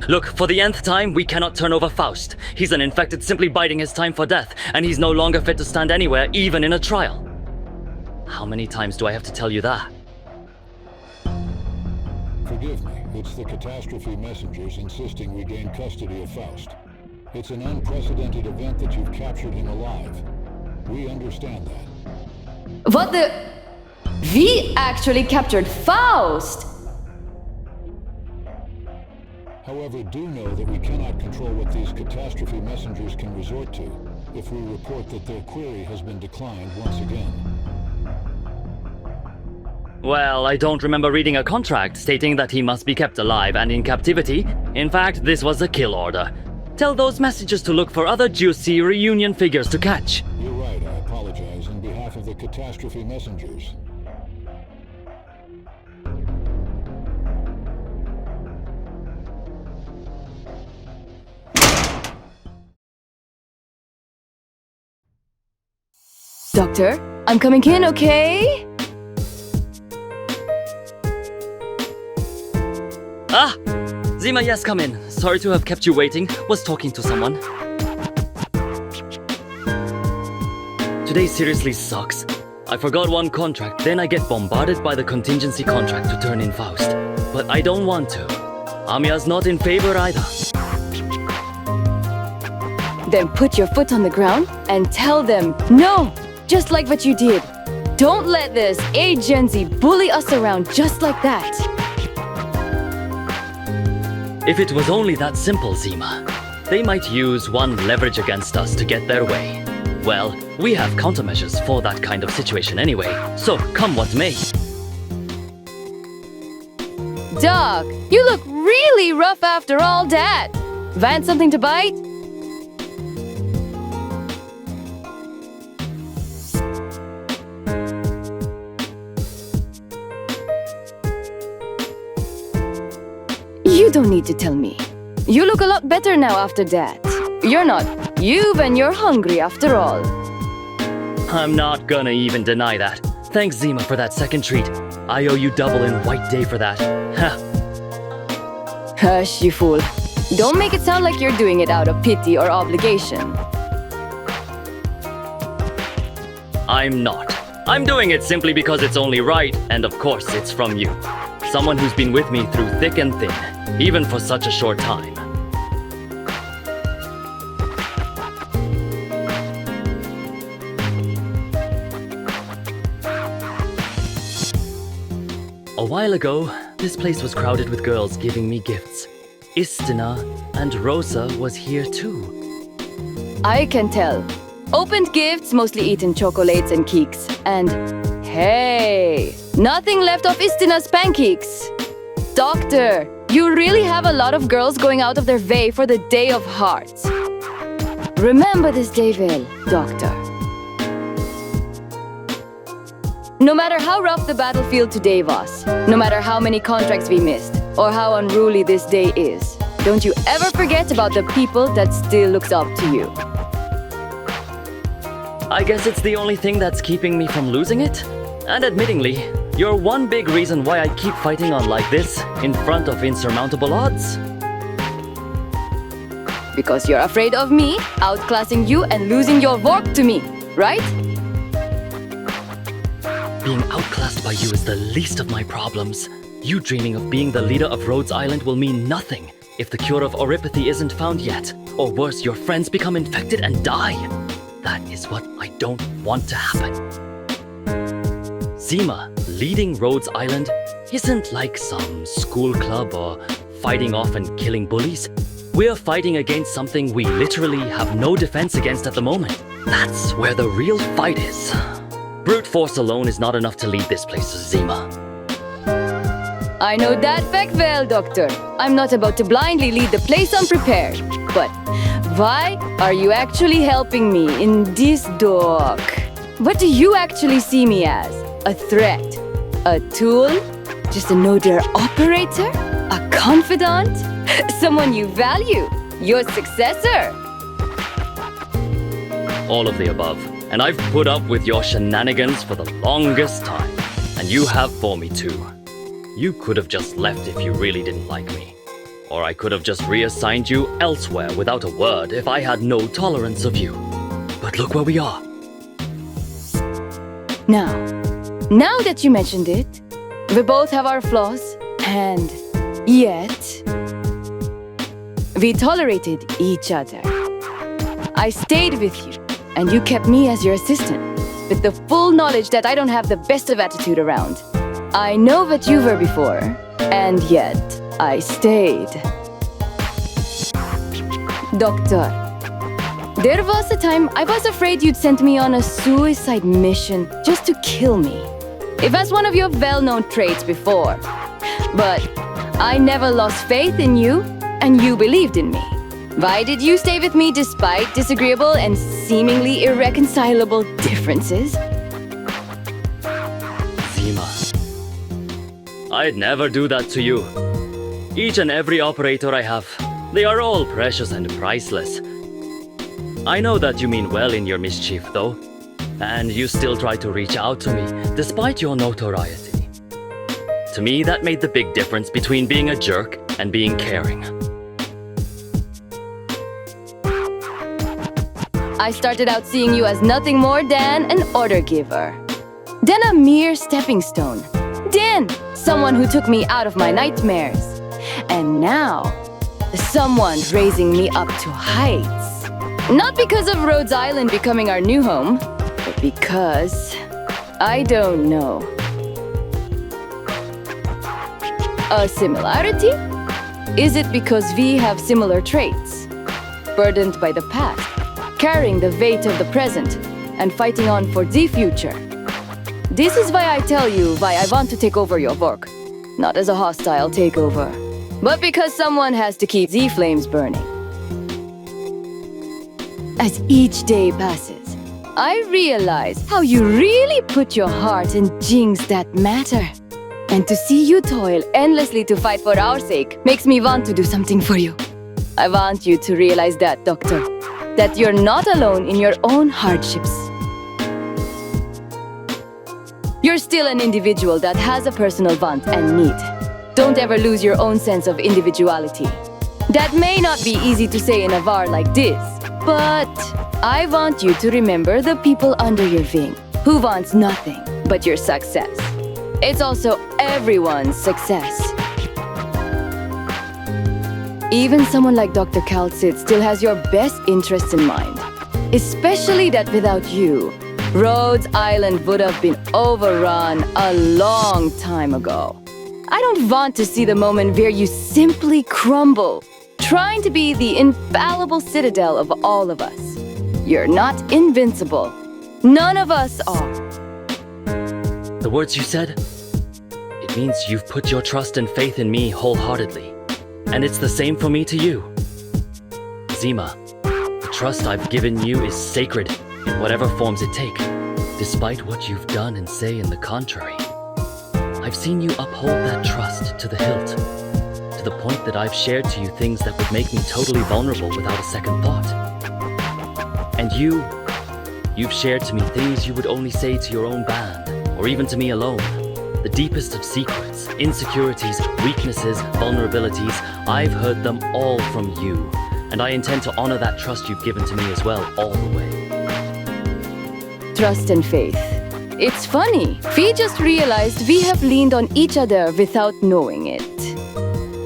Look, for the nth time, we cannot turn over Faust. He's an infected simply biding his time for death, and he's no longer fit to stand anywhere, even in a trial. How many times do I have to tell you that? Forgive me, it's the catastrophe messengers insisting we gain custody of Faust. It's an unprecedented event that you've captured him alive. We understand that. What the... We actually captured Faust! However, do know that we cannot control what these catastrophe messengers can resort to if we report that their query has been declined once again. Well, I don't remember reading a contract stating that he must be kept alive and in captivity. In fact, this was a kill order. Tell those messengers to look for other juicy reunion figures to catch. You're right, I apologize on behalf of the catastrophe messengers. Doctor, I'm coming in, okay? Ah! Zima, yes, come in. Sorry to have kept you waiting. Was talking to someone. Today seriously sucks. I forgot one contract, then I get bombarded by the Contingency Contract to turn in Faust. But I don't want to. Amiya's not in favor either. Then put your foot on the ground and tell them no! Just like what you did. Don't let this agency bully us around just like that. If it was only that simple, Zima, they might use one leverage against us to get their way. Well, we have countermeasures for that kind of situation anyway, so come what may. Doc, you look really rough after all that. Want something to bite? You don't need to tell me. You look a lot better now after that. You're not you when you're hungry after all. I'm not gonna even deny that. Thanks, Zima, for that second treat. I owe you double in White Day for that. Ha! Hush, you fool. Don't make it sound like you're doing it out of pity or obligation. I'm not. I'm doing it simply because it's only right, and of course it's from you. Someone who's been with me through thick and thin, even for such a short time. A while ago, this place was crowded with girls giving me gifts. Istina and Rosa was here too. I can tell. Opened gifts, mostly eaten chocolates and cakes. And hey, nothing left of Istina's pancakes. Doctor, you really have a lot of girls going out of their way for the Day of Hearts. Remember this day well, Doctor. No matter how rough the battlefield today was, no matter how many contracts we missed, or how unruly this day is, don't you ever forget about the people that still looks up to you. I guess it's the only thing that's keeping me from losing it. And admittingly, you're one big reason why I keep fighting on like this, in front of insurmountable odds. Because you're afraid of me, outclassing you and losing your work to me, right? Being outclassed by you is the least of my problems. You dreaming of being the leader of Rhodes Island will mean nothing if the cure of oripathy isn't found yet. Or worse, your friends become infected and die. That is what I don't want to happen. Zima, leading Rhodes Island, isn't like some school club or fighting off and killing bullies. We're fighting against something we literally have no defense against at the moment. That's where the real fight is. Brute force alone is not enough to lead this place, Zima. I know that fact well, Doctor. I'm not about to blindly lead the place unprepared. But why are you actually helping me in this dock? What do you actually see me as? A threat? A tool? Just another operator? A confidant? Someone you value? Your successor? All of the above. And I've put up with your shenanigans for the longest time. And you have for me too. You could have just left if you really didn't like me. Or I could have just reassigned you elsewhere without a word if I had no tolerance of you. But look where we are. Now that you mentioned it, we both have our flaws, and yet we tolerated each other. I stayed with you, and you kept me as your assistant, with the full knowledge that I don't have the best of attitude around. I know what you were before, and yet I stayed. Doctor, there was a time I was afraid you'd sent me on a suicide mission just to kill me. It was one of your well-known traits before. But I never lost faith in you, and you believed in me. Why did you stay with me despite disagreeable and seemingly irreconcilable differences? Zima. I'd never do that to you. Each and every operator I have, they are all precious and priceless. I know that you mean well in your mischief, though, and you still try to reach out to me, despite your notoriety. To me, that made the big difference between being a jerk and being caring. I started out seeing you as nothing more than an order giver. Then a mere stepping stone. Then someone who took me out of my nightmares. And now, someone raising me up to heights. Not because of Rhodes Island becoming our new home, but because I don't know. A similarity? Is it because we have similar traits? Burdened by the past, carrying the weight of the present, and fighting on for the future. This is why I tell you why I want to take over your work. Not as a hostile takeover, but because someone has to keep the flames burning. As each day passes, I realize how you really put your heart in things that matter. And to see you toil endlessly to fight for our sake makes me want to do something for you. I want you to realize that, Doctor, that you're not alone in your own hardships. You're still an individual that has a personal want and need. Don't ever lose your own sense of individuality. That may not be easy to say in a war like this, but I want you to remember the people under your wing who wants nothing but your success. It's also everyone's success. Even someone like Dr. Calcid still has your best interests in mind. Especially that without you, Rhodes Island would have been overrun a long time ago. I don't want to see the moment where you simply crumble, trying to be the infallible citadel of all of us. You're not invincible. None of us are. The words you said? It means you've put your trust and faith in me wholeheartedly. And it's the same for me to you. Zima, the trust I've given you is sacred in whatever forms it take, despite what you've done and say in the contrary. I've seen you uphold that trust to the hilt, to the point that I've shared to you things that would make me totally vulnerable without a second thought. And you've shared to me things you would only say to your own band, or even to me alone. The deepest of secrets, insecurities, weaknesses, vulnerabilities, I've heard them all from you. And I intend to honor that trust you've given to me as well, all the way. Trust and faith. It's funny, we just realized we have leaned on each other without knowing it.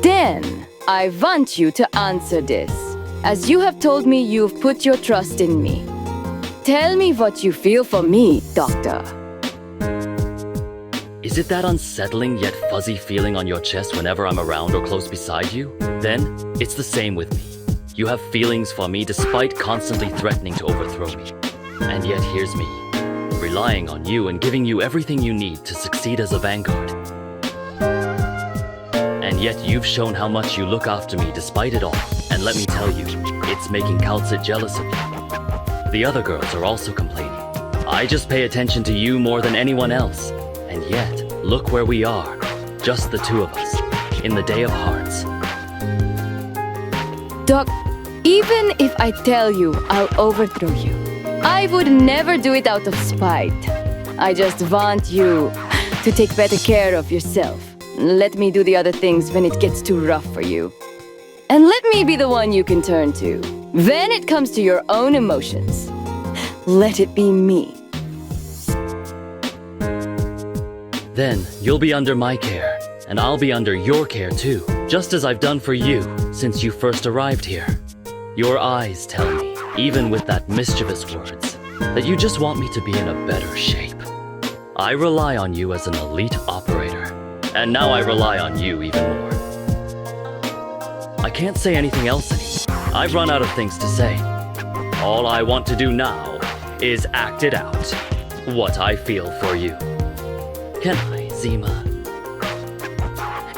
Then, I want you to answer this. As you have told me you've put your trust in me. Tell me what you feel for me, Doctor. Is it that unsettling yet fuzzy feeling on your chest whenever I'm around or close beside you? Then, it's the same with me. You have feelings for me despite constantly threatening to overthrow me. And yet here's me, relying on you and giving you everything you need to succeed as a vanguard. And yet you've shown how much you look after me despite it all. And let me tell you, it's making Calcit jealous of you. The other girls are also complaining. I just pay attention to you more than anyone else. And yet, look where we are. Just the two of us, in the Day of Hearts. Doc, even if I tell you I'll overthrow you, I would never do it out of spite. I just want you to take better care of yourself. Let me do the other things when it gets too rough for you. and let me be the one you can turn to. When it comes to your own emotions, let it be me. Then you'll be under my care, and I'll be under your care too, just as I've done for you since you first arrived here. Your eyes tell me, even with that mischievous words, that you just want me to be in a better shape. I rely on you as an elite operator, and now I rely on you even more. I can't say anything else anymore. I've run out of things to say. All I want to do now is act it out, what I feel for you. Can I, Zima?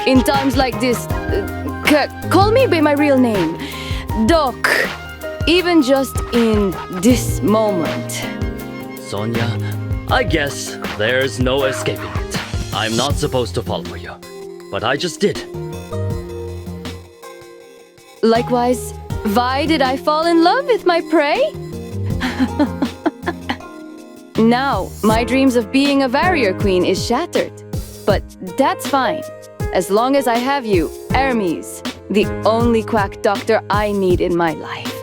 In times like this, call me by my real name, Doc. Even just in this moment. Sonia, I guess there's no escaping it. I'm not supposed to follow you, but I just did. Likewise, why did I fall in love with my prey? Now, my dreams of being a warrior queen is shattered. But that's fine. As long as I have you, Eremes, the only quack doctor I need in my life.